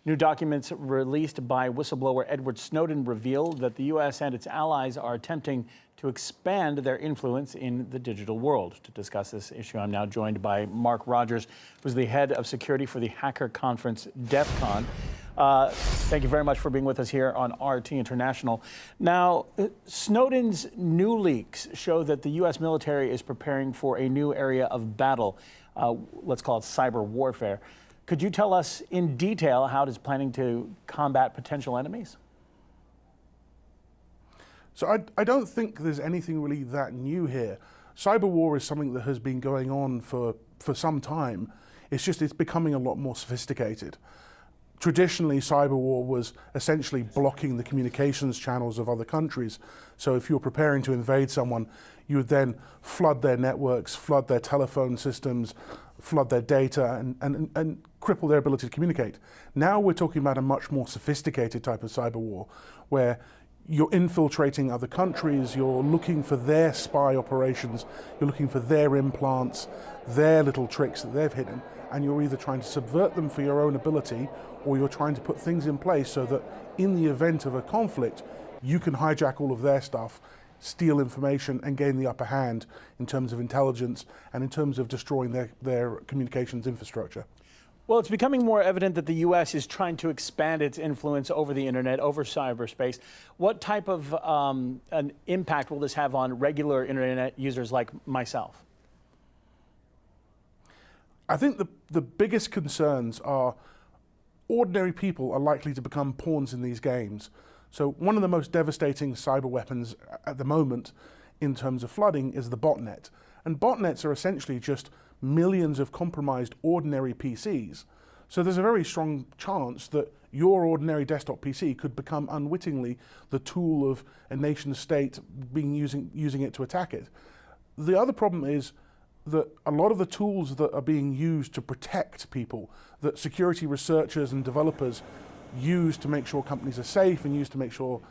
New documents released by whistleblower Edward Snowden reveal that the U.S. and its allies are attempting to expand their influence in the digital world. To discuss this issue, I'm now joined by Mark Rogers, who's the head of security for the hacker conference DEF CON. Thank you very much for being with us here on RT International. Now, Snowden's new leaks show that the U.S. military is preparing for a new area of battle. Let's call it cyber warfare. Could you tell us in detail how it is planning to combat potential enemies? So I don't think there's anything really that new here. Cyber war is something that has been going on for some time. It's becoming a lot more sophisticated. Traditionally, cyber war was essentially blocking the communications channels of other countries. So if you were preparing to invade someone, you would then flood their networks, flood their telephone systems, flood their data, and cripple their ability to communicate. Now we're talking about a much more sophisticated type of cyber war, where you're infiltrating other countries, you're looking for their spy operations, you're looking for their implants, their little tricks that they've hidden, and you're either trying to subvert them for your own ability, or you're trying to put things in place so that in the event of a conflict, you can hijack all of their stuff, steal information, and gain the upper hand in terms of intelligence and in terms of destroying their communications infrastructure. Well, it's becoming more evident that the U.S. is trying to expand its influence over the internet, over cyberspace. What type of an impact will this have on regular internet users like myself? I think the biggest concerns are ordinary people are likely to become pawns in these games. So one of the most devastating cyber weapons at the moment in terms of flooding is the botnet. And botnets are essentially just millions of compromised ordinary PCs. So there's a very strong chance that your ordinary desktop PC could become unwittingly the tool of a nation state using it to attack it. The other problem is that a lot of the tools that are being used to protect people, that security researchers and developers use to make sure companies are safe and use to make sure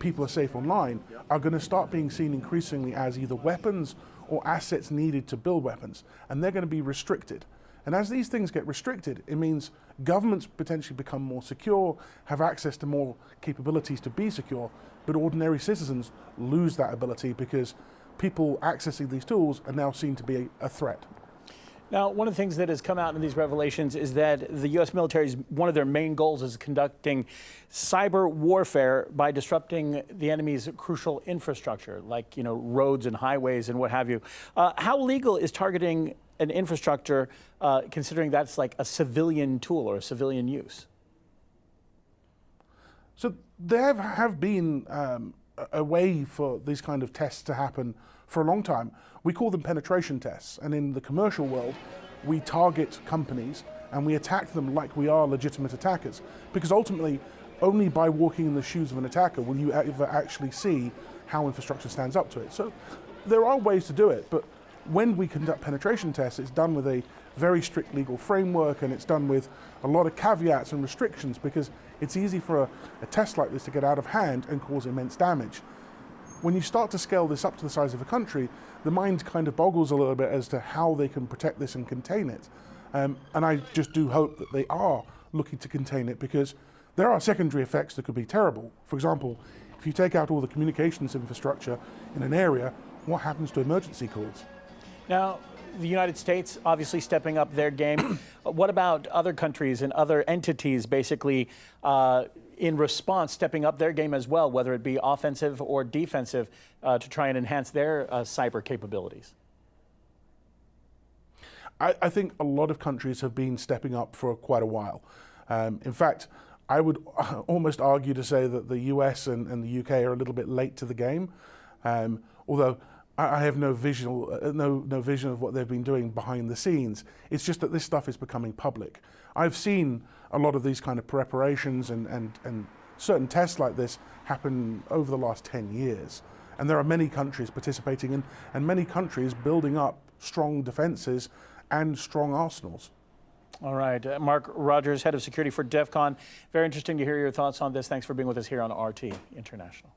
people are safe online, are going to start being seen increasingly as either weapons or assets needed to build weapons, and they're going to be restricted. And as these things get restricted, it means governments potentially become more secure, have access to more capabilities to be secure, but ordinary citizens lose that ability because people accessing these tools are now seen to be a threat. Now, one of the things that has come out in these revelations is that the U.S. military's one of their main goals is conducting cyber warfare by disrupting the enemy's crucial infrastructure, like, roads and highways and what have you. How legal is targeting an infrastructure, considering that's like a civilian tool or a civilian use? So there have been a way for these kind of tests to happen for a long time. We call them penetration tests, and in the commercial world, we target companies and we attack them like we are legitimate attackers, because ultimately, only by walking in the shoes of an attacker will you ever actually see how infrastructure stands up to it. So there are ways to do it, but when we conduct penetration tests, it's done with a very strict legal framework, and it's done with a lot of caveats and restrictions, because it's easy for a test like this to get out of hand and cause immense damage. When you start to scale this up to the size of a country, the mind kind of boggles a little bit as to how they can protect this and contain it. And I just do hope that they are looking to contain it, because there are secondary effects that could be terrible. For example, if you take out all the communications infrastructure in an area, what happens to emergency calls? Now, the United States obviously stepping up their game. What about other countries and other entities basically in response stepping up their game as well, whether it be offensive or defensive, to try and enhance their cyber capabilities? I think a lot of countries have been stepping up for quite a while. In fact, I would almost argue to say that the US and the UK are a little bit late to the game, although I have no vision of what they've been doing behind the scenes. It's just that this stuff is becoming public. I've seen a lot of these kind of preparations and certain tests like this happen over the last 10 years. And there are many countries participating in, and many countries building up strong defenses and strong arsenals. All right, Mark Rogers, head of security for DEF CON. Very interesting to hear your thoughts on this. Thanks for being with us here on RT International.